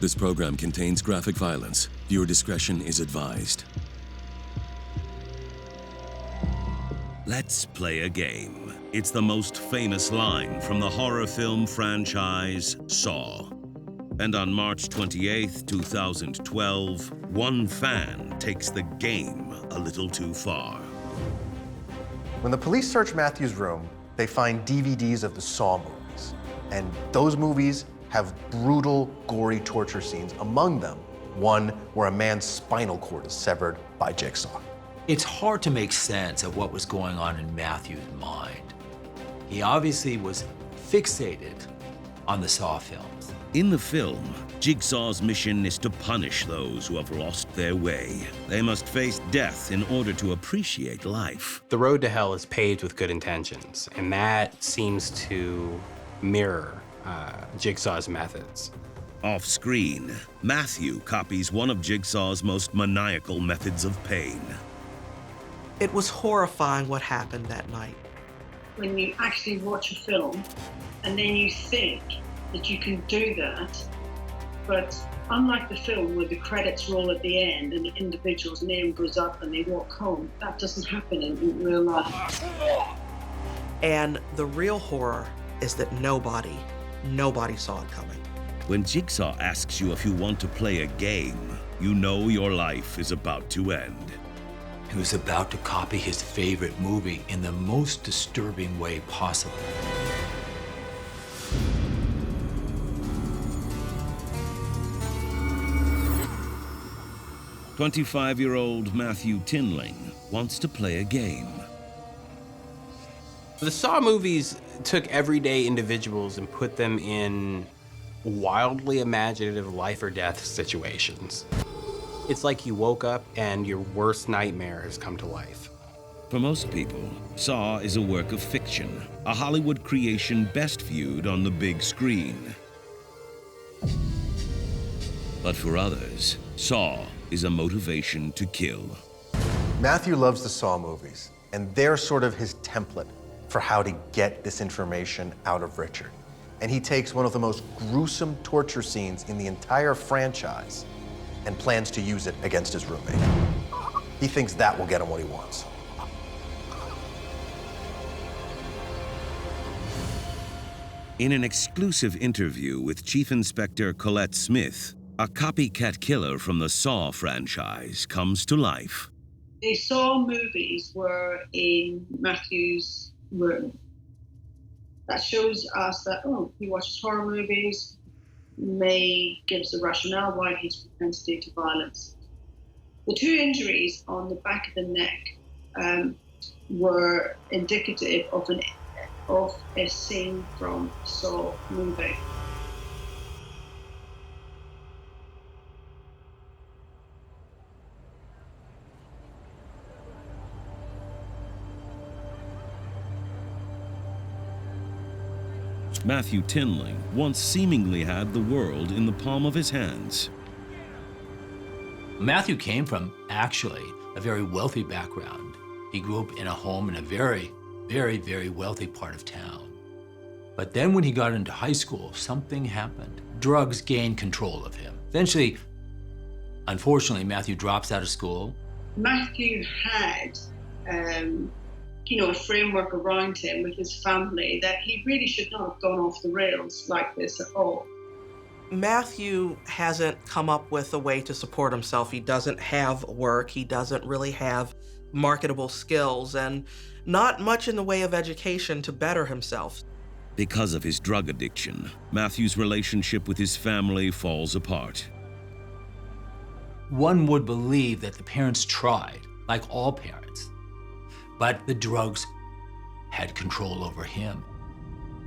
This program contains graphic violence. Viewer discretion is advised. Let's play a game. It's the most famous line from the horror film franchise Saw. And on March 28, 2012, one fan takes the game a little too far. When the police search Matthew's room, they find DVDs of the Saw movies. And those movies have brutal, gory torture scenes. Among them, one where a man's spinal cord is severed by Jigsaw. It's hard to make sense of what was going on in Matthew's mind. He obviously was fixated on the Saw films. In the film, Jigsaw's mission is to punish those who have lost their way. They must face death in order to appreciate life. The road to hell is paved with good intentions, and that seems to mirror Jigsaw's methods. Off-screen, Matthew copies one of Jigsaw's most maniacal methods of pain. It was horrifying what happened that night. When you actually watch a film and then you think that you can do that, but unlike the film where the credits roll at the end and the individual's name goes up and they walk home, that doesn't happen in real life. And the real horror is that nobody saw it coming. When Jigsaw asks you if you want to play a game, you know your life is about to end. He was about to copy his favorite movie in the most disturbing way possible. "25-year-old Matthew Tinling wants to play a game." The Saw movies took everyday individuals and put them in wildly imaginative life or death situations. It's like you woke up and your worst nightmare has come to life. For most people, Saw is a work of fiction, a Hollywood creation best viewed on the big screen. But for others, Saw is a motivation to kill. Matthew loves the Saw movies, and they're sort of his template for how to get this information out of Richard. And he takes one of the most gruesome torture scenes in the entire franchise and plans to use it against his roommate. He thinks that will get him what he wants. In an exclusive interview with Chief Inspector Colette Smith, a copycat killer from the Saw franchise comes to life. The Saw movies were in Matthew's room. That shows us that, oh, he watches horror movies, may gives a rationale why his propensity to violence. The two injuries on the back of the neck were indicative of a scene from Saw movie. Matthew Tinling once seemingly had the world in the palm of his hands. Matthew came from, actually, a very wealthy background. He grew up in a home in a very, very, very wealthy part of town. But then when he got into high school, something happened. Drugs gained control of him. Eventually, unfortunately, Matthew drops out of school. Matthew had a framework around him with his family that he really should not have gone off the rails like this at all. Matthew hasn't come up with a way to support himself. He doesn't have work. He doesn't really have marketable skills and not much in the way of education to better himself. Because of his drug addiction, Matthew's relationship with his family falls apart. One would believe that the parents tried, like all parents, but the drugs had control over him.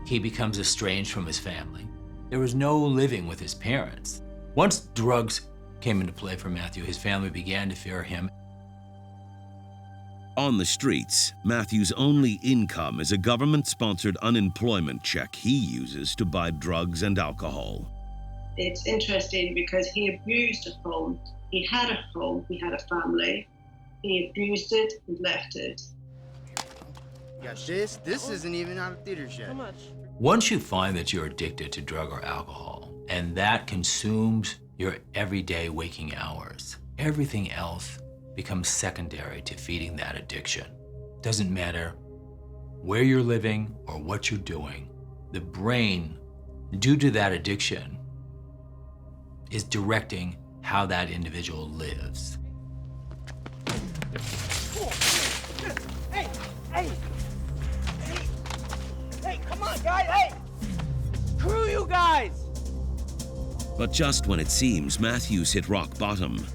He becomes estranged from his family. There was no living with his parents. Once drugs came into play for Matthew, his family began to fear him. On the streets, Matthew's only income is a government-sponsored unemployment check he uses to buy drugs and alcohol. It's interesting because he abused a home. He had a home, he had a family. He abused it and left it. Got this isn't even out of theaters yet. How much? Once you find that you're addicted to drug or alcohol, and that consumes your everyday waking hours. Everything else becomes secondary to feeding that addiction. Doesn't matter where you're living or what you're doing. The brain, due to that addiction, is directing how that individual lives. Hey, come on, guys, hey! Screw you guys! But just when it seems Matthew's hit rock bottom,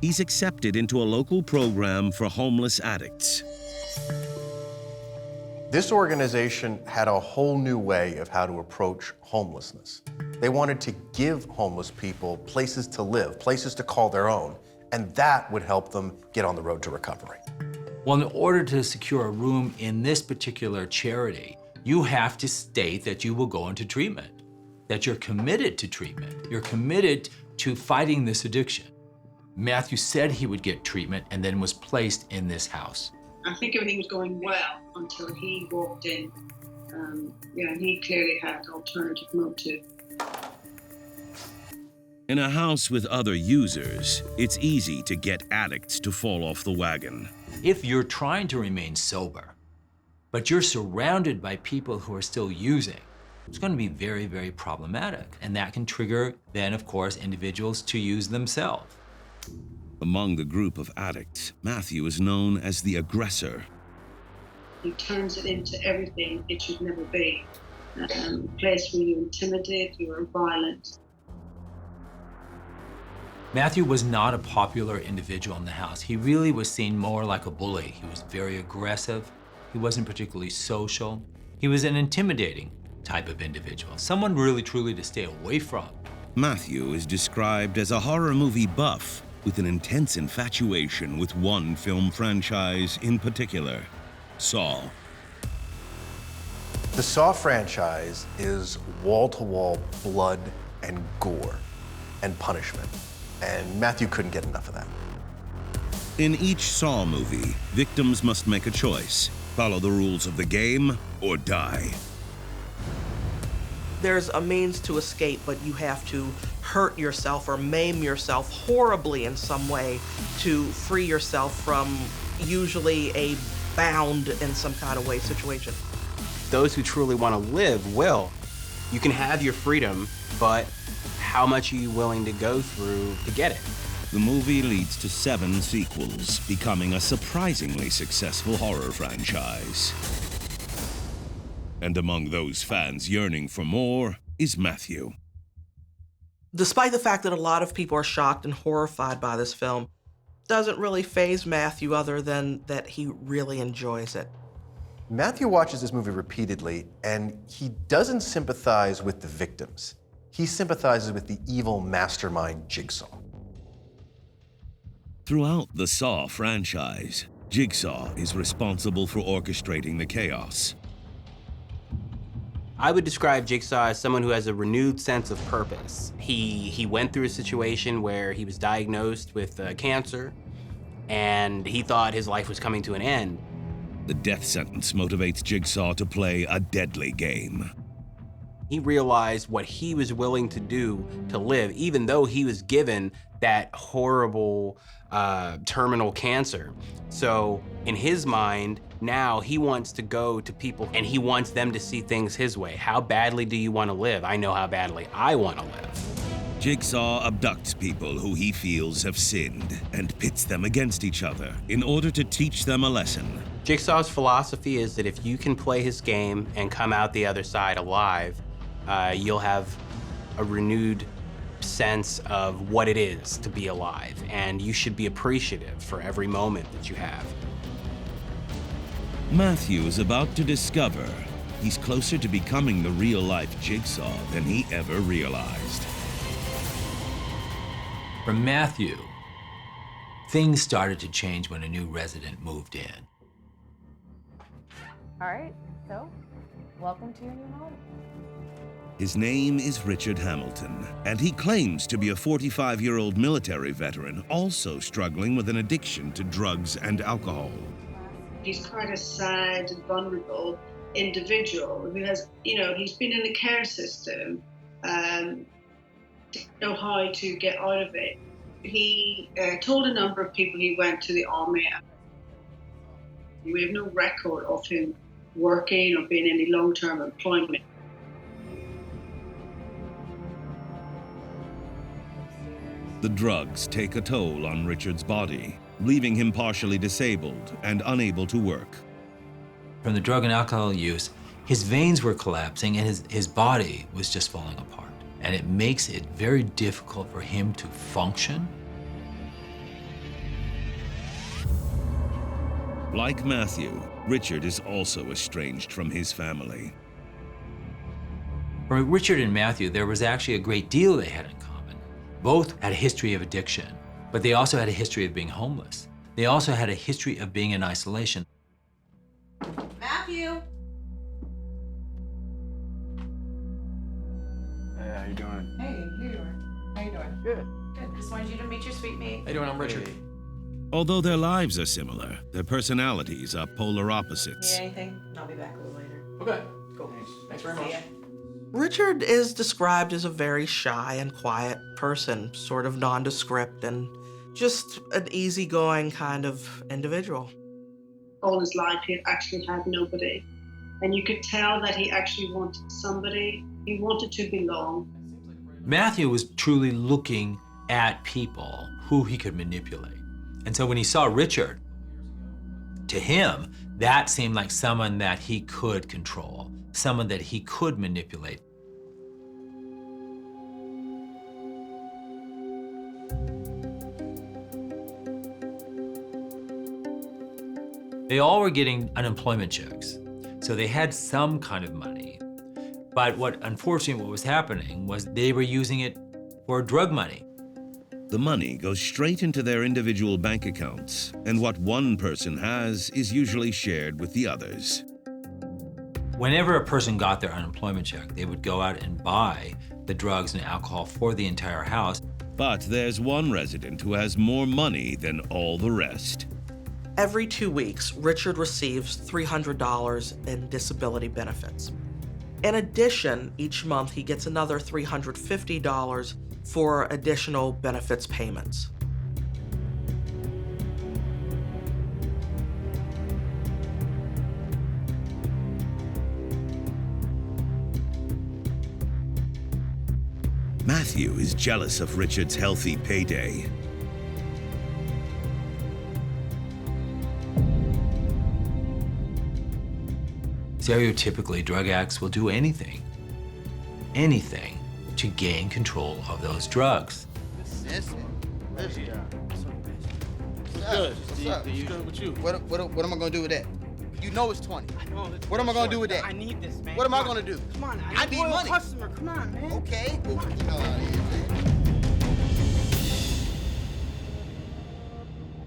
he's accepted into a local program for homeless addicts. This organization had a whole new way of how to approach homelessness. They wanted to give homeless people places to live, places to call their own, and that would help them get on the road to recovery. Well, in order to secure a room in this particular charity, you have to state that you will go into treatment, that you're committed to treatment. You're committed to fighting this addiction. Matthew said he would get treatment and then was placed in this house. I think everything was going well until he walked in. He clearly had alternative motive. In a house with other users, it's easy to get addicts to fall off the wagon. If you're trying to remain sober, but you're surrounded by people who are still using, it's going to be very, very problematic. And that can trigger, then, of course, individuals to use themselves. Among the group of addicts, Matthew is known as the aggressor. He turns it into everything it should never be. A place where you intimidate, you are violent. Matthew was not a popular individual in the house. He really was seen more like a bully. He was very aggressive. He wasn't particularly social. He was an intimidating type of individual, someone really truly to stay away from. Matthew is described as a horror movie buff with an intense infatuation with one film franchise in particular, Saw. The Saw franchise is wall-to-wall blood and gore and punishment, and Matthew couldn't get enough of that. In each Saw movie, victims must make a choice, follow the rules of the game or die. There's a means to escape, but you have to hurt yourself or maim yourself horribly in some way to free yourself from usually a bound in some kind of way situation. Those who truly want to live will. You can have your freedom, but how much are you willing to go through to get it? The movie leads to 7 sequels, becoming a surprisingly successful horror franchise. And among those fans yearning for more is Matthew. Despite the fact that a lot of people are shocked and horrified by this film, doesn't really faze Matthew other than that he really enjoys it. Matthew watches this movie repeatedly, and he doesn't sympathize with the victims. He sympathizes with the evil mastermind Jigsaw. Throughout the Saw franchise, Jigsaw is responsible for orchestrating the chaos. I would describe Jigsaw as someone who has a renewed sense of purpose. He went through a situation where he was diagnosed with cancer, and he thought his life was coming to an end. The death sentence motivates Jigsaw to play a deadly game. He realized what he was willing to do to live, even though he was given that horrible terminal cancer. So in his mind, now he wants to go to people and he wants them to see things his way. How badly do you want to live? I know how badly I want to live. Jigsaw abducts people who he feels have sinned and pits them against each other in order to teach them a lesson. Jigsaw's philosophy is that if you can play his game and come out the other side alive, you'll have a renewed sense of what it is to be alive, and you should be appreciative for every moment that you have. Matthew is about to discover he's closer to becoming the real-life Jigsaw than he ever realized. For Matthew, things started to change when a new resident moved in. All right, so welcome to your new home. His name is Richard Hamilton, and he claims to be a 45-year-old military veteran also struggling with an addiction to drugs and alcohol. He's quite a sad, vulnerable individual who has, he's been in the care system didn't know how to get out of it. He told a number of people he went to the army. We have no record of him working or being in any long-term employment. The drugs take a toll on Richard's body, leaving him partially disabled and unable to work. From the drug and alcohol use, his veins were collapsing and his body was just falling apart. And it makes it very difficult for him to function. Like Matthew, Richard is also estranged from his family. For Richard and Matthew, there was actually a great deal they had in common. Both had a history of addiction, but they also had a history of being homeless. They also had a history of being in isolation. Matthew! Hey, how you doing? Hey, here you are. How you doing? Good. Good. Just wanted you to meet your sweet mate. How you doing? I'm Richard. Although their lives are similar, their personalities are polar opposites. Need anything? I'll be back a little later. Okay. Cool. Thanks very much. See ya. Richard is described as a very shy and quiet person, sort of nondescript and just an easygoing kind of individual. All his life, he actually had nobody. And you could tell that he actually wanted somebody. He wanted to belong. Matthew was truly looking at people who he could manipulate. And so when he saw Richard, to him, that seemed like someone that he could control, someone that he could manipulate. They all were getting unemployment checks, so they had some kind of money. But what was happening was they were using it for drug money. The money goes straight into their individual bank accounts, and what one person has is usually shared with the others. Whenever a person got their unemployment check, they would go out and buy the drugs and alcohol for the entire house. But there's one resident who has more money than all the rest. Every 2 weeks, Richard receives $300 in disability benefits. In addition, each month he gets another $350 for additional benefits payments. Matthew is jealous of Richard's healthy payday. Stereotypically, drug addicts will do anything to gain control of those drugs. What am I gonna do with that? You know it's 20. I know it's What am I gonna do with that? I need this, man. What am I gonna do? Come on, I need loyal money. Customer, come on, man. Okay. Well, get the hell out of here, man.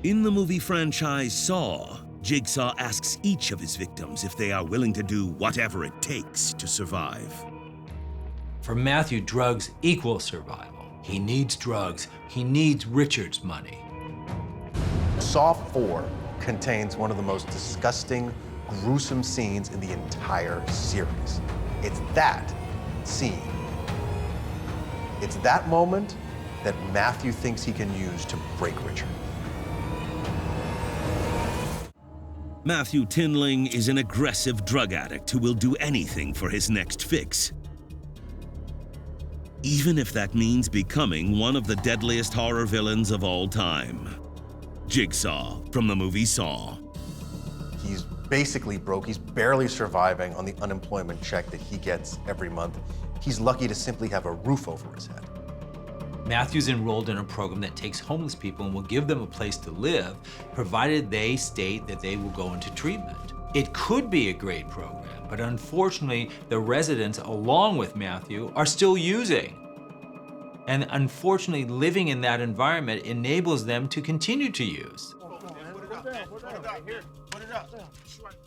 In the movie franchise Saw, Jigsaw asks each of his victims if they are willing to do whatever it takes to survive. For Matthew, drugs equal survival. He needs drugs. He needs Richard's money. Saw 4 contains one of the most disgusting, gruesome scenes in the entire series. It's that scene. It's that moment that Matthew thinks he can use to break Richard. Matthew Tinling is an aggressive drug addict who will do anything for his next fix. Even if that means becoming one of the deadliest horror villains of all time. Jigsaw from the movie Saw. He's basically broke. He's barely surviving on the unemployment check that he gets every month. He's lucky to simply have a roof over his head. Matthew's enrolled in a program that takes homeless people and will give them a place to live, provided they state that they will go into treatment. It could be a great program, but unfortunately, the residents, along with Matthew, are still using. And unfortunately, living in that environment enables them to continue to use.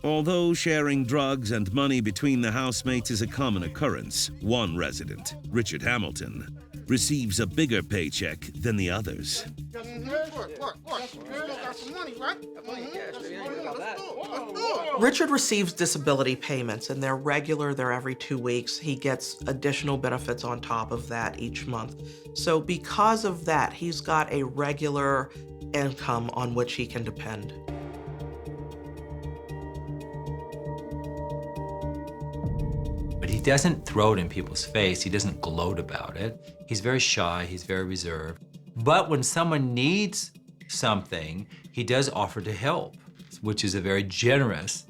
Although sharing drugs and money between the housemates is a common occurrence, one resident, Richard Hamilton, receives a bigger paycheck than the others. Got some money, right? Let's do it. Richard receives disability payments, and they're regular, they're every 2 weeks. He gets additional benefits on top of that each month. So because of that, he's got a regular income on which he can depend. But he doesn't throw it in people's face. He doesn't gloat about it. He's very shy, he's very reserved. But when someone needs something, he does offer to help, which is a very generous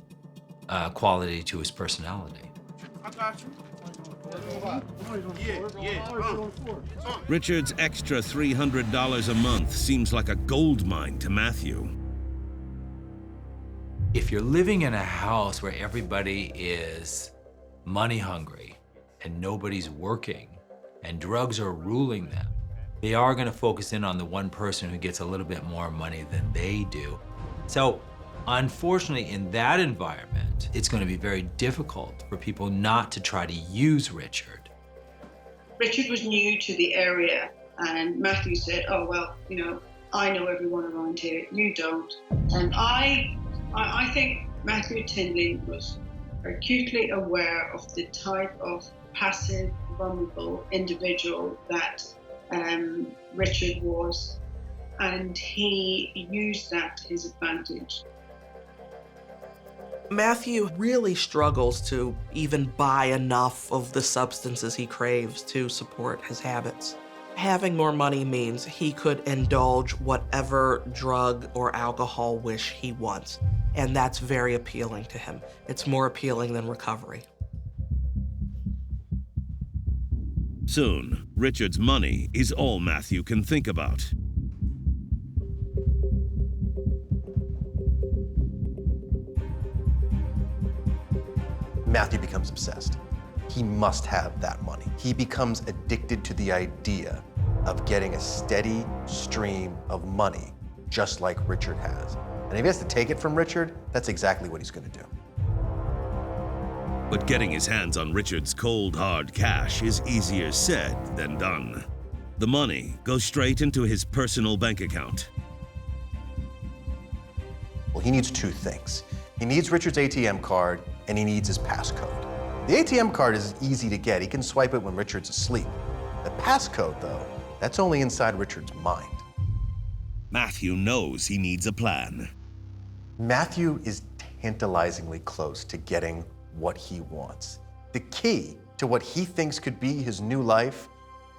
quality to his personality. I got you. Richard's extra $300 a month seems like a gold mine to Matthew. If you're living in a house where everybody is money hungry and nobody's working and drugs are ruling them, they are going to focus in on the one person who gets a little bit more money than they do. So unfortunately, in that environment, it's going to be very difficult for people not to try to use Richard. Richard was new to the area, and Matthew said, oh, well, you know, I know everyone around here, you don't. And I think Matthew Tinling was acutely aware of the type of passive, vulnerable individual that Richard was, and he used that to his advantage. Matthew really struggles to even buy enough of the substances he craves to support his habits. Having more money means he could indulge whatever drug or alcohol wish he wants, and that's very appealing to him. It's more appealing than recovery. Soon, Richard's money is all Matthew can think about. Matthew becomes obsessed. He must have that money. He becomes addicted to the idea of getting a steady stream of money, just like Richard has. And if he has to take it from Richard, that's exactly what he's going to do. But getting his hands on Richard's cold, hard cash is easier said than done. The money goes straight into his personal bank account. Well, he needs two things. He needs Richard's ATM card, and he needs his passcode. The ATM card is easy to get. He can swipe it when Richard's asleep. The passcode, though, that's only inside Richard's mind. Matthew knows he needs a plan. Matthew is tantalizingly close to getting what he wants. The key to what he thinks could be his new life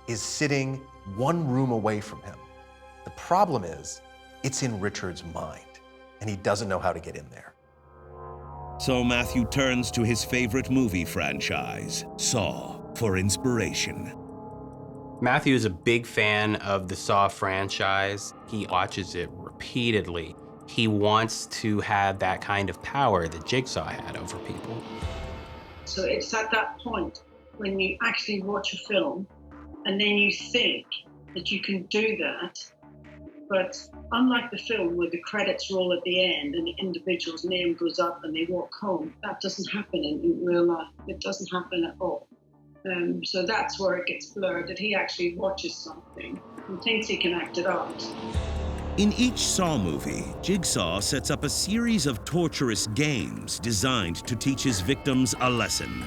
is sitting one room away from him. The problem is, it's in Richard's mind, and he doesn't know how to get in there. So Matthew turns to his favorite movie franchise, Saw, for inspiration. Matthew is a big fan of the Saw franchise. He watches it repeatedly. He wants to have that kind of power that Jigsaw had over people. So it's at that point when you actually watch a film and then you think that you can do that, but unlike the film where the credits roll at the end and the individual's name goes up and they walk home, that doesn't happen in real life. It doesn't happen at all. So that's where it gets blurred, that he actually watches something and thinks he can act it out. In each Saw movie, Jigsaw sets up a series of torturous games designed to teach his victims a lesson.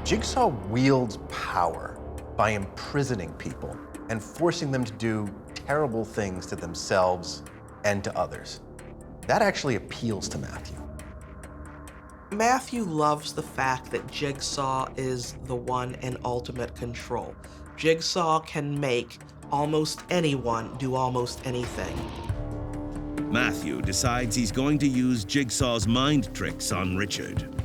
Jigsaw wields power by imprisoning people and forcing them to do terrible things to themselves and to others. That actually appeals to Matthew. Matthew loves the fact that Jigsaw is the one in ultimate control. Jigsaw can make almost anyone do almost anything. Matthew decides he's going to use Jigsaw's mind tricks on Richard.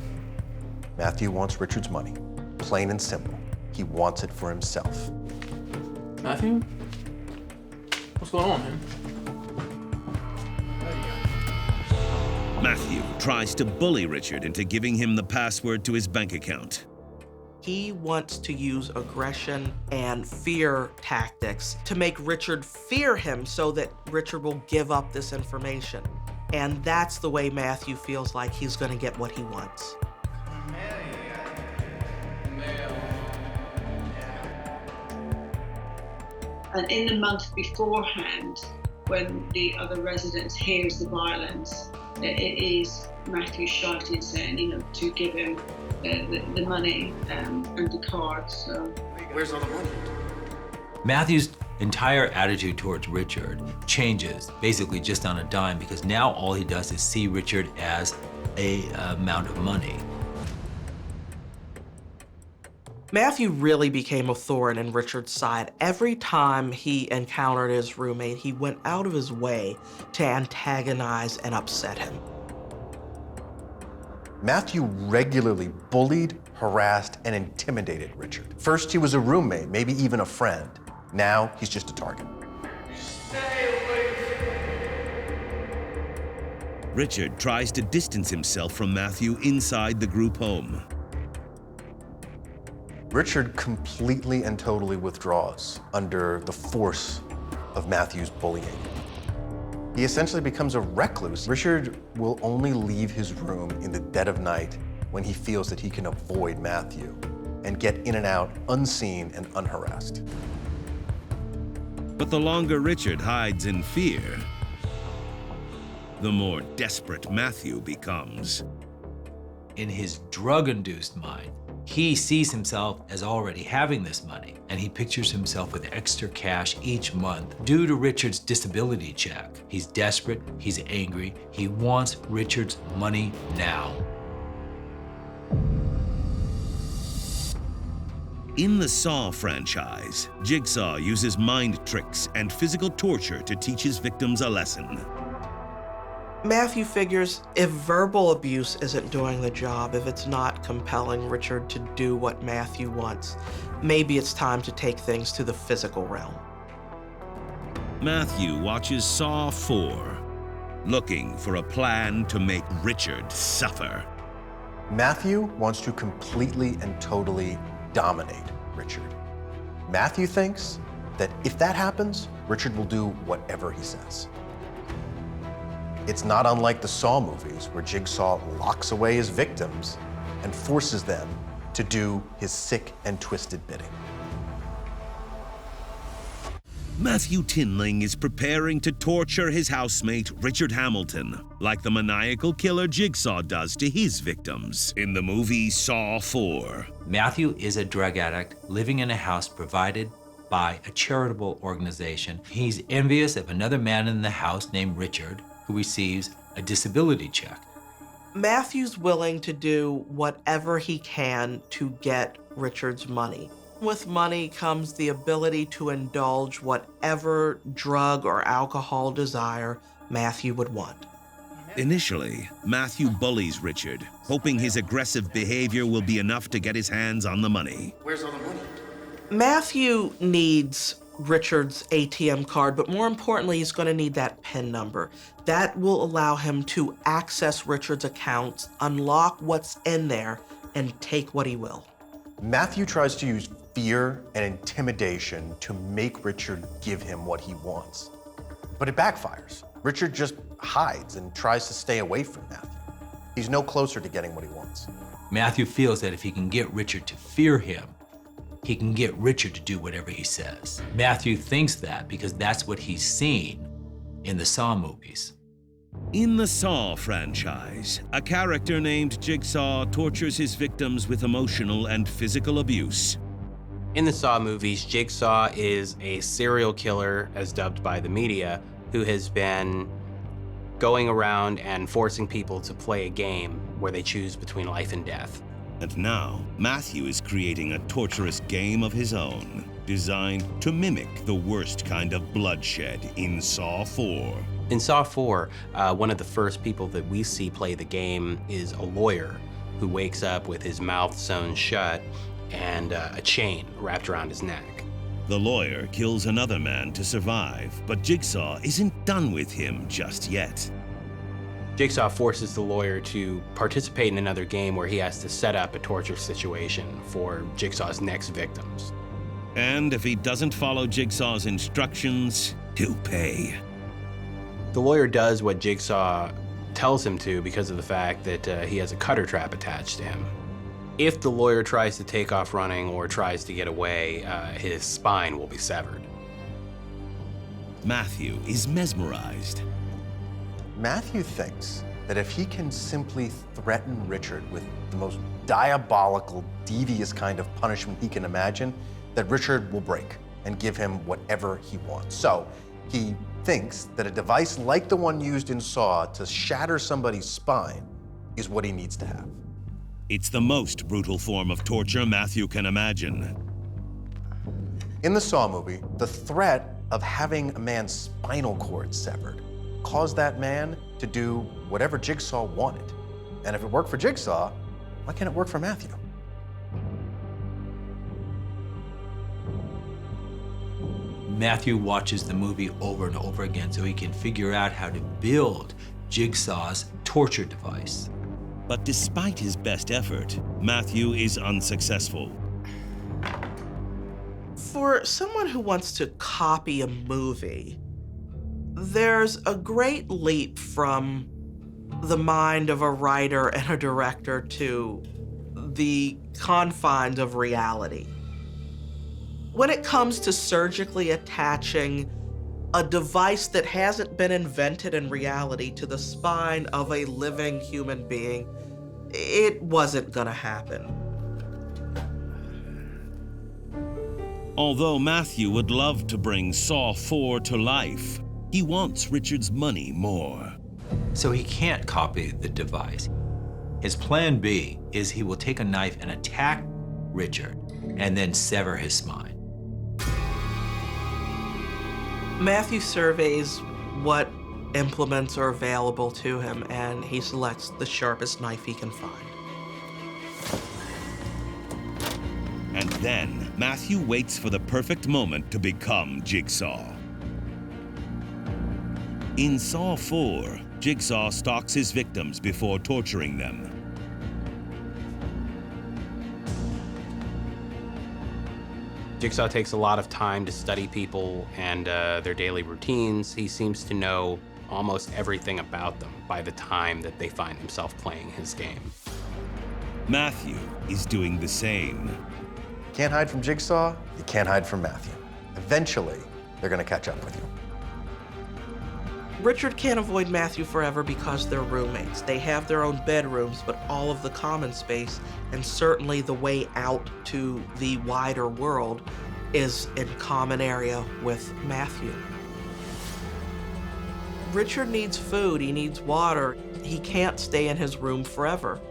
Matthew wants Richard's money, plain and simple. He wants it for himself. Matthew? What's going on, man? Matthew tries to bully Richard into giving him the password to his bank account. He wants to use aggression and fear tactics to make Richard fear him so that Richard will give up this information. And that's the way Matthew feels like he's going to get what he wants. And in the month beforehand, when the other residents hears the violence, it is Matthew shouting, saying, to give him the money and the cards. So. Where's all the money? Matthew's entire attitude towards Richard changes basically just on a dime, because now all he does is see Richard as a amount of money. Matthew really became a thorn in Richard's side. Every time he encountered his roommate, he went out of his way to antagonize and upset him. Matthew regularly bullied, harassed, and intimidated Richard. First, he was a roommate, maybe even a friend. Now, he's just a target. Richard tries to distance himself from Matthew inside the group home. Richard completely and totally withdraws under the force of Matthew's bullying. He essentially becomes a recluse. Richard will only leave his room in the dead of night when he feels that he can avoid Matthew and get in and out unseen and unharassed. But the longer Richard hides in fear, the more desperate Matthew becomes. In his drug-induced mind, he sees himself as already having this money, and he pictures himself with extra cash each month due to Richard's disability check. He's desperate, he's angry, he wants Richard's money now. In the Saw franchise, Jigsaw uses mind tricks and physical torture to teach his victims a lesson. Matthew figures if verbal abuse isn't doing the job, if it's not compelling Richard to do what Matthew wants, maybe it's time to take things to the physical realm. Matthew watches Saw 4, looking for a plan to make Richard suffer. Matthew wants to completely and totally dominate Richard. Matthew thinks that if that happens, Richard will do whatever he says. It's not unlike the Saw movies, where Jigsaw locks away his victims and forces them to do his sick and twisted bidding. Matthew Tinling is preparing to torture his housemate, Richard Hamilton, like the maniacal killer Jigsaw does to his victims in the movie Saw 4. Matthew is a drug addict living in a house provided by a charitable organization. He's envious of another man in the house named Richard, who receives a disability check. Matthew's willing to do whatever he can to get Richard's money. With money comes the ability to indulge whatever drug or alcohol desire Matthew would want. Initially, Matthew bullies Richard, hoping his aggressive behavior will be enough to get his hands on the money. Where's all the money? Matthew needs Richard's ATM card, but more importantly, he's going to need that PIN number. That will allow him to access Richard's accounts, unlock what's in there, and take what he will. Matthew tries to use fear and intimidation to make Richard give him what he wants. But it backfires. Richard just hides and tries to stay away from Matthew. He's no closer to getting what he wants. Matthew feels that if he can get Richard to fear him, he can get Richard to do whatever he says. Matthew thinks that because that's what he's seen in the Saw movies. In the Saw franchise, a character named Jigsaw tortures his victims with emotional and physical abuse. In the Saw movies, Jigsaw is a serial killer, as dubbed by the media, who has been going around and forcing people to play a game where they choose between life and death. And now, Matthew is creating a torturous game of his own, designed to mimic the worst kind of bloodshed in Saw 4. In Saw 4, one of the first people that we see play the game is a lawyer who wakes up with his mouth sewn shut and a chain wrapped around his neck. The lawyer kills another man to survive, but Jigsaw isn't done with him just yet. Jigsaw forces the lawyer to participate in another game where he has to set up a torture situation for Jigsaw's next victims. And if he doesn't follow Jigsaw's instructions, he'll pay. The lawyer does what Jigsaw tells him to because of the fact that he has a cutter trap attached to him. If the lawyer tries to take off running or tries to get away, his spine will be severed. Matthew is mesmerized. Matthew thinks that if he can simply threaten Richard with the most diabolical, devious kind of punishment he can imagine, that Richard will break and give him whatever he wants. So he thinks that a device like the one used in Saw to shatter somebody's spine is what he needs to have. It's the most brutal form of torture Matthew can imagine. In the Saw movie, the threat of having a man's spinal cord severed caused that man to do whatever Jigsaw wanted. And if it worked for Jigsaw, why can't it work for Matthew? Matthew watches the movie over and over again so he can figure out how to build Jigsaw's torture device. But despite his best effort, Matthew is unsuccessful. For someone who wants to copy a movie, there's a great leap from the mind of a writer and a director to the confines of reality. When it comes to surgically attaching a device that hasn't been invented in reality to the spine of a living human being, it wasn't gonna happen. Although Matthew would love to bring Saw 4 to life, he wants Richard's money more. So he can't copy the device. His plan B is he will take a knife and attack Richard and then sever his spine. Matthew surveys what implements are available to him, and he selects the sharpest knife he can find. And then Matthew waits for the perfect moment to become Jigsaw. In Saw 4, Jigsaw stalks his victims before torturing them. Jigsaw takes a lot of time to study people and their daily routines. He seems to know almost everything about them by the time that they find himself playing his game. Matthew is doing the same. Can't hide from Jigsaw, you can't hide from Matthew. Eventually, they're gonna catch up with you. Richard can't avoid Matthew forever because they're roommates. They have their own bedrooms, but all of the common space, and certainly the way out to the wider world, is in common area with Matthew. Richard needs food, he needs water. He can't stay in his room forever.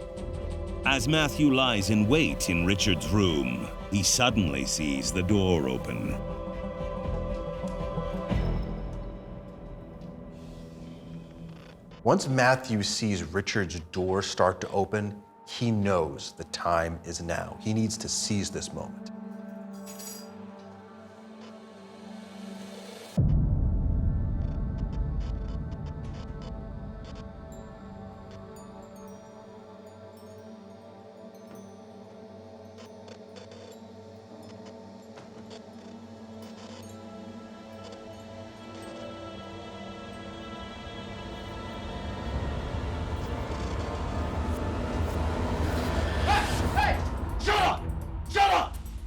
As Matthew lies in wait in Richard's room, he suddenly sees the door open. Once Matthew sees Richard's door start to open, he knows the time is now. He needs to seize this moment.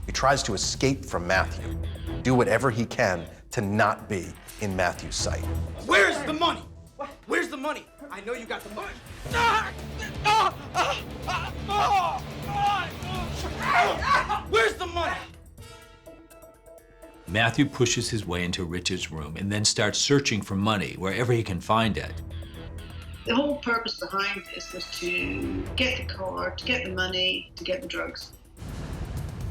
He tries to escape from Matthew, do whatever he can to not be in Matthew's sight. Where's the money? Where's the money? I know you got the money. Where's the money? Matthew pushes his way into Richard's room and then starts searching for money wherever he can find it. The whole purpose behind this was to get the car, to get the money, to get the drugs.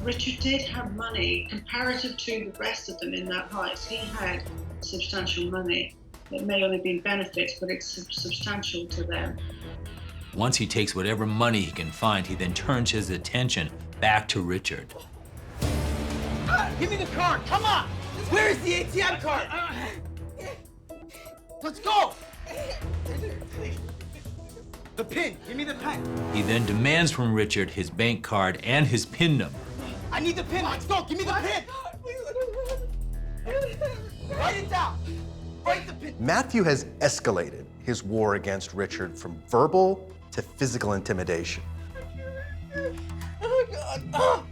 Richard did have money comparative to the rest of them in that house. He had substantial money. It may only be benefits, but it's substantial to them. Once he takes whatever money he can find, he then turns his attention back to Richard. Give me the card, come on! Where is the ATM card? Let's go! The PIN, give me the PIN. He then demands from Richard his bank card and his PIN number. I need the PIN, let's go, give me the PIN! Write it down! Write the PIN! Matthew has escalated his war against Richard from verbal to physical intimidation. Oh, God.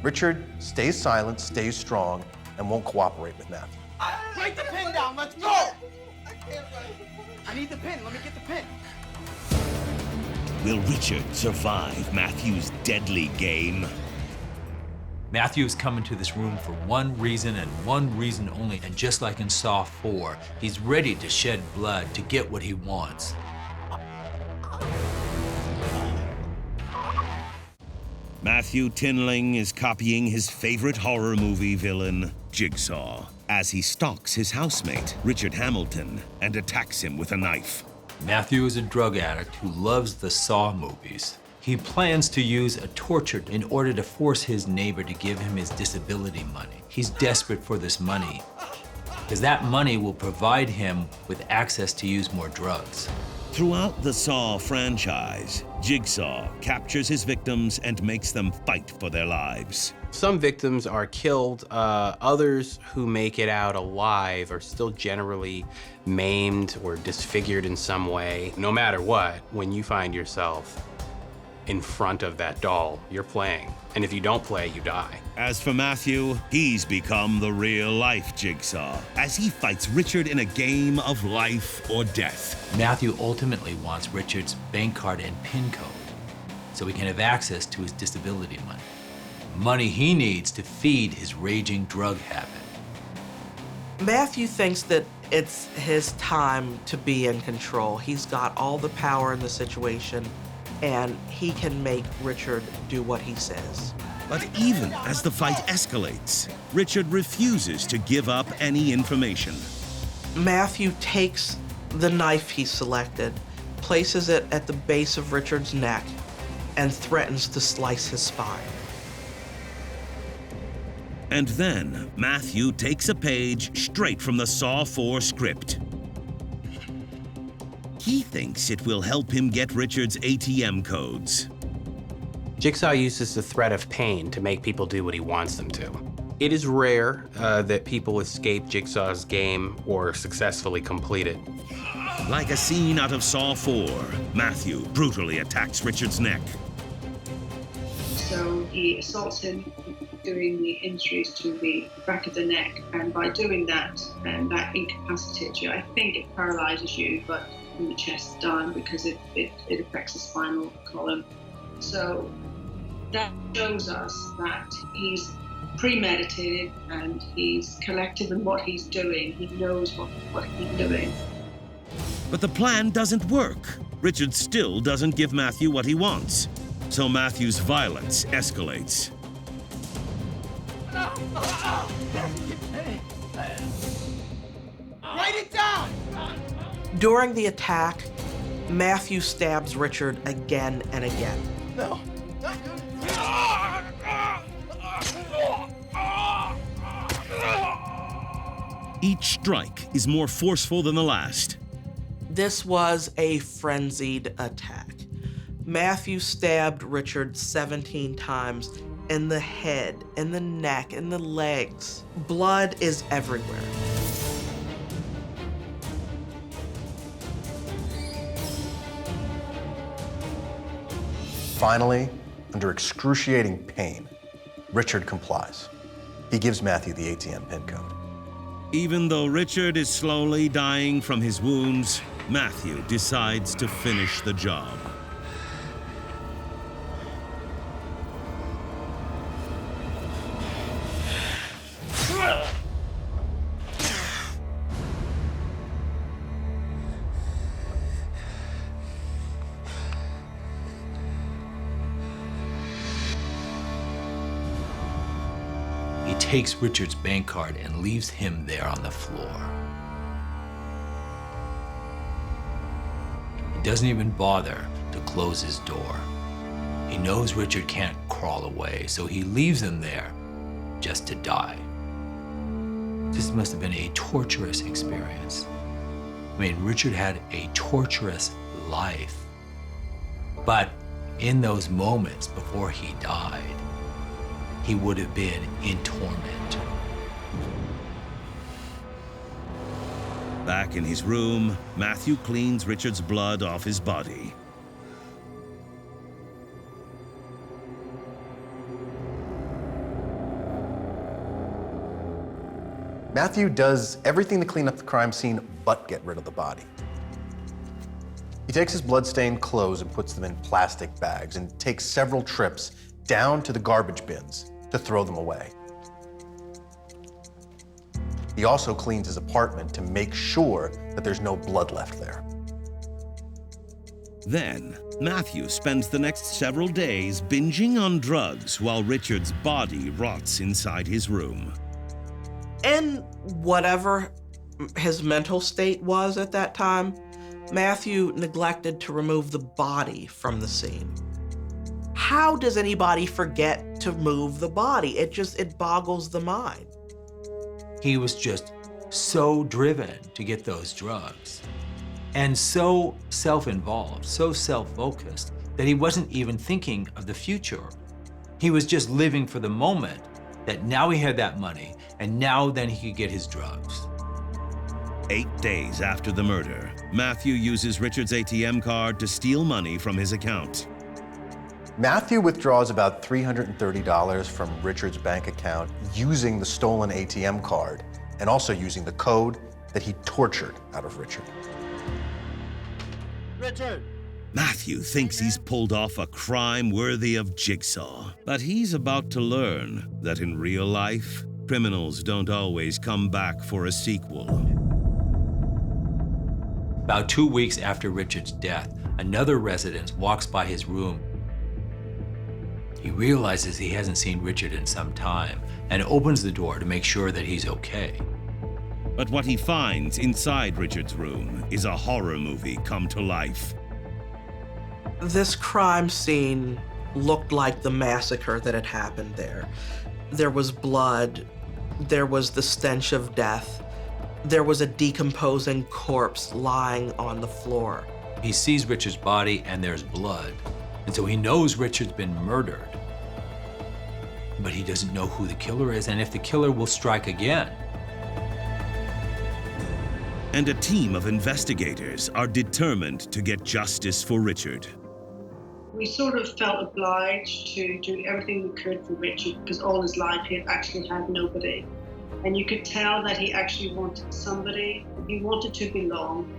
Richard stays silent, stays strong, and won't cooperate with Matthew. Write the pin down. Let's go. I need the pin. Let me get the pin. Will Richard survive Matthew's deadly game? Matthew's come into this room for one reason and one reason only, and just like in Saw 4, he's ready to shed blood to get what he wants. Matthew Tinling is copying his favorite horror movie villain, Jigsaw, as he stalks his housemate, Richard Hamilton, and attacks him with a knife. Matthew is a drug addict who loves the Saw movies. He plans to use a torture in order to force his neighbor to give him his disability money. He's desperate for this money because that money will provide him with access to use more drugs. Throughout the Saw franchise, Jigsaw captures his victims and makes them fight for their lives. Some victims are killed. Others who make it out alive are still generally maimed or disfigured in some way. No matter what, when you find yourself in front of that doll, you're playing. And if you don't play, you die. As for Matthew, he's become the real-life Jigsaw as he fights Richard in a game of life or death. Matthew ultimately wants Richard's bank card and PIN code so he can have access to his disability money. Money he needs to feed his raging drug habit. Matthew thinks that it's his time to be in control. He's got all the power in the situation, and he can make Richard do what he says. But even as the fight escalates, Richard refuses to give up any information. Matthew takes the knife he selected, places it at the base of Richard's neck, and threatens to slice his spine. And then Matthew takes a page straight from the Saw 4 script. He thinks it will help him get Richard's ATM codes. Jigsaw uses the threat of pain to make people do what he wants them to. It is rare that people escape Jigsaw's game or successfully complete it. Like a scene out of Saw 4, Matthew brutally attacks Richard's neck. So he assaults him, doing the injuries to the back of the neck, and by doing that, that incapacitates you. I think it paralyzes you, but from the chest down, because it affects the spinal column. So that shows us that he's premeditated and he's collective in what he's doing. He knows what he's doing. But the plan doesn't work. Richard still doesn't give Matthew what he wants. So Matthew's violence escalates. Write it down! During the attack, Matthew stabs Richard again and again. No. Each strike is more forceful than the last. This was a frenzied attack. Matthew stabbed Richard 17 times in the head, in the neck, in the legs. Blood is everywhere. Finally, under excruciating pain, Richard complies. He gives Matthew the ATM PIN code. Even though Richard is slowly dying from his wounds, Matthew decides to finish the job. He takes Richard's bank card and leaves him there on the floor. He doesn't even bother to close his door. He knows Richard can't crawl away, so he leaves him there just to die. This must have been a torturous experience. I mean, Richard had a torturous life. But in those moments before he died, he would have been in torment. Back in his room, Matthew cleans Richard's blood off his body. Matthew does everything to clean up the crime scene but get rid of the body. He takes his blood-stained clothes and puts them in plastic bags and takes several trips down to the garbage bins to throw them away. He also cleans his apartment to make sure that there's no blood left there. Then, Matthew spends the next several days binging on drugs while Richard's body rots inside his room. And whatever his mental state was at that time, Matthew neglected to remove the body from the scene. How does anybody forget to move the body? It boggles the mind. He was just so driven to get those drugs and so self-involved, so self-focused that he wasn't even thinking of the future. He was just living for the moment that now he had that money and now then he could get his drugs. 8 days after the murder, Matthew uses Richard's ATM card to steal money from his account. Matthew withdraws about $330 from Richard's bank account using the stolen ATM card and also using the code that he tortured out of Richard. Richard! Matthew thinks he's pulled off a crime worthy of Jigsaw, but he's about to learn that in real life, criminals don't always come back for a sequel. About 2 weeks after Richard's death, another resident walks by his room. He realizes he hasn't seen Richard in some time and opens the door to make sure that he's okay. But what he finds inside Richard's room is a horror movie come to life. This crime scene looked like the massacre that had happened there. There was blood, there was the stench of death, there was a decomposing corpse lying on the floor. He sees Richard's body and there's blood, and so he knows Richard's been murdered. But he doesn't know who the killer is and if the killer will strike again. And a team of investigators are determined to get justice for Richard. We sort of felt obliged to do everything we could for Richard because all his life he had actually had nobody. And you could tell that he actually wanted somebody. He wanted to belong.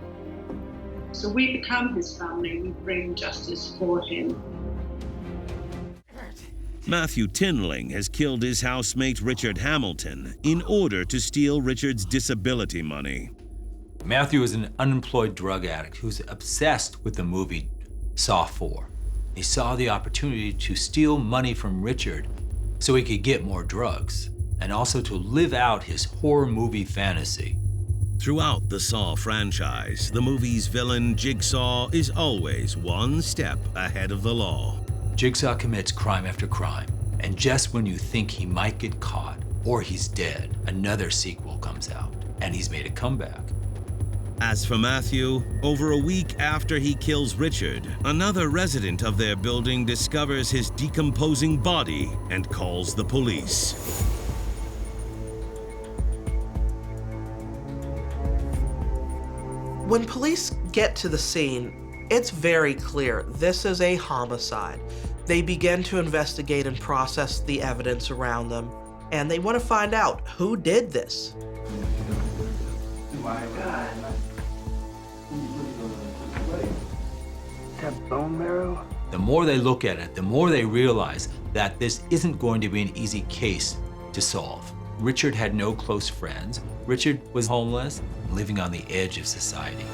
So we become his family. We bring justice for him. Matthew Tinling has killed his housemate Richard Hamilton in order to steal Richard's disability money. Matthew is an unemployed drug addict who's obsessed with the movie Saw 4. He saw the opportunity to steal money from Richard so he could get more drugs and also to live out his horror movie fantasy. Throughout the Saw franchise, the movie's villain Jigsaw is always one step ahead of the law. Jigsaw commits crime after crime, and just when you think he might get caught or he's dead, another sequel comes out, and he's made a comeback. As for Matthew, over a week after he kills Richard, another resident of their building discovers his decomposing body and calls the police. When police get to the scene, it's very clear this is a homicide. They begin to investigate and process the evidence around them, and they want to find out who did this. My God. That bone marrow? The more they look at it, the more they realize that this isn't going to be an easy case to solve. Richard had no close friends. Richard was homeless, living on the edge of society.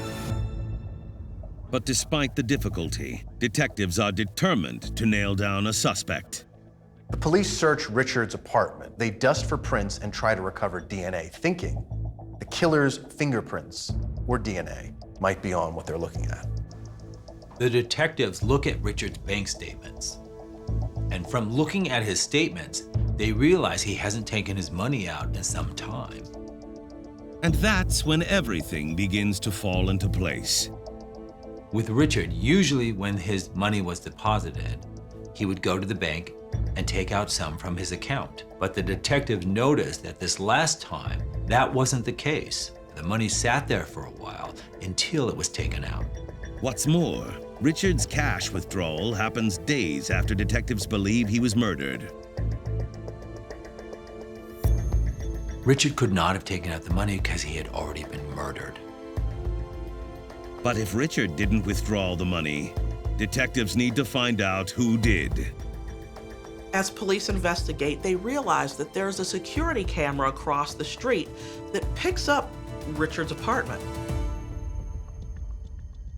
But despite the difficulty, detectives are determined to nail down a suspect. The police search Richard's apartment. They dust for prints and try to recover DNA, thinking the killer's fingerprints or DNA might be on what they're looking at. The detectives look at Richard's bank statements. And from looking at his statements, they realize he hasn't taken his money out in some time. And that's when everything begins to fall into place. With Richard, usually when his money was deposited, he would go to the bank and take out some from his account. But the detective noticed that this last time, that wasn't the case. The money sat there for a while until it was taken out. What's more, Richard's cash withdrawal happens days after detectives believe he was murdered. Richard could not have taken out the money because he had already been murdered. But if Richard didn't withdraw the money, detectives need to find out who did. As police investigate, they realize that there's a security camera across the street that picks up Richard's apartment.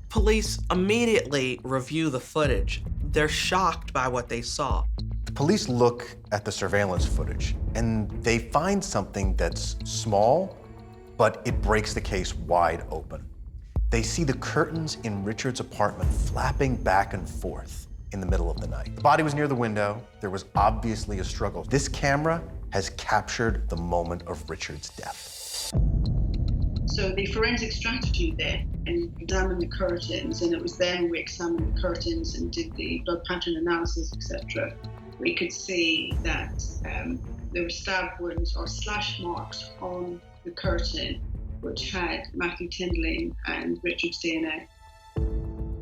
Police immediately review the footage. They're shocked by what they saw. Police look at the surveillance footage and they find something that's small, but it breaks the case wide open. They see the curtains in Richard's apartment flapping back and forth in the middle of the night. The body was near the window. There was obviously a struggle. This camera has captured the moment of Richard's death. So the forensic strategy there and examined the curtains, and it was then we examined the curtains and did the blood pattern analysis, etc. We could see that there were stab wounds or slash marks on the curtain, which had Matthew Tinling and Richard's DNA.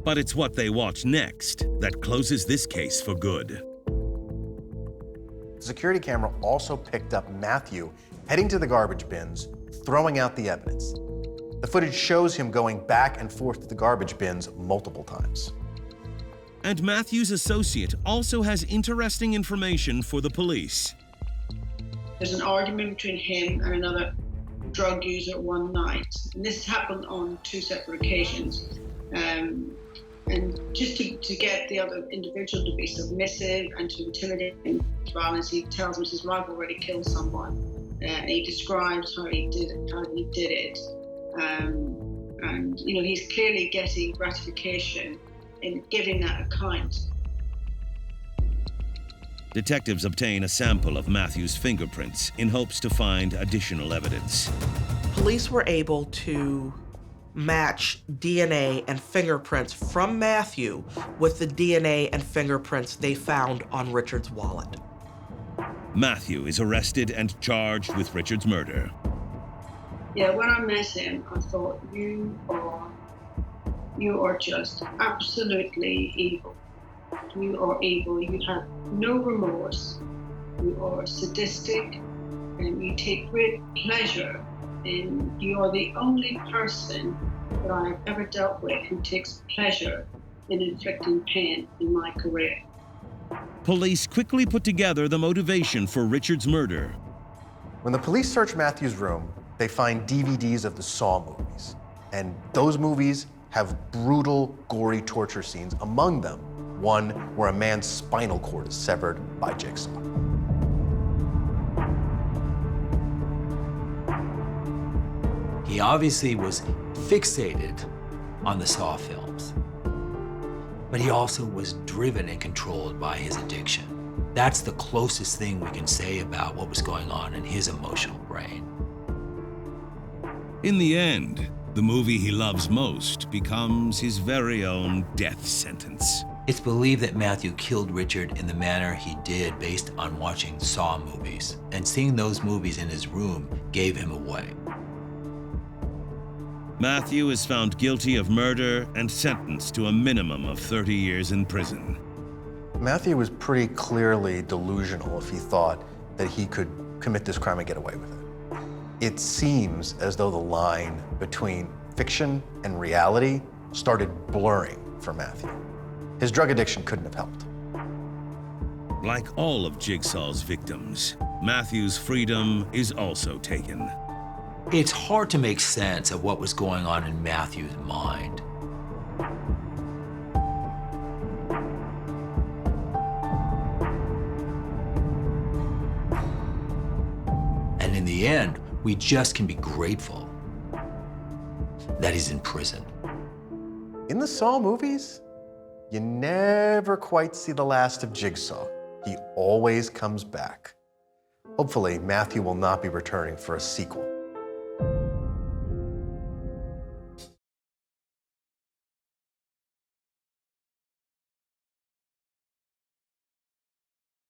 But it's what they watch next that closes this case for good. The security camera also picked up Matthew heading to the garbage bins, throwing out the evidence. The footage shows him going back and forth to the garbage bins multiple times. And Matthew's associate also has interesting information for the police. There's an argument between him and another drug user one night. And this happened on 2 separate occasions. And just to get the other individual to be submissive and to intimidate him with violence, he tells him, says, "I've already killed someone." And he describes how he did it. And you know, he's clearly getting gratification in giving that account. Detectives obtain a sample of Matthew's fingerprints in hopes to find additional evidence. Police were able to match DNA and fingerprints from Matthew with the DNA and fingerprints they found on Richard's wallet. Matthew is arrested and charged with Richard's murder. Yeah, when I met him, I thought, you are just absolutely evil. You are evil. You have no remorse. You are sadistic, and you take great pleasure in. You are the only person that I have ever dealt with who takes pleasure in inflicting pain in my career. Police quickly put together the motivation for Richard's murder. When the police search Matthew's room, they find DVDs of the Saw movies. And those movies have brutal, gory torture scenes, among them one where a man's spinal cord is severed by Jigsaw. He obviously was fixated on the Saw films, but he also was driven and controlled by his addiction. That's the closest thing we can say about what was going on in his emotional brain. In the end, the movie he loves most becomes his very own death sentence. It's believed that Matthew killed Richard in the manner he did based on watching Saw movies, and seeing those movies in his room gave him away. Matthew is found guilty of murder and sentenced to a minimum of 30 years in prison. Matthew was pretty clearly delusional if he thought that he could commit this crime and get away with it. It seems as though the line between fiction and reality started blurring for Matthew. His drug addiction couldn't have helped. Like all of Jigsaw's victims, Matthew's freedom is also taken. It's hard to make sense of what was going on in Matthew's mind. And in the end, we just can be grateful that he's in prison. In the Saw movies, you never quite see the last of Jigsaw. He always comes back. Hopefully, Matthew will not be returning for a sequel.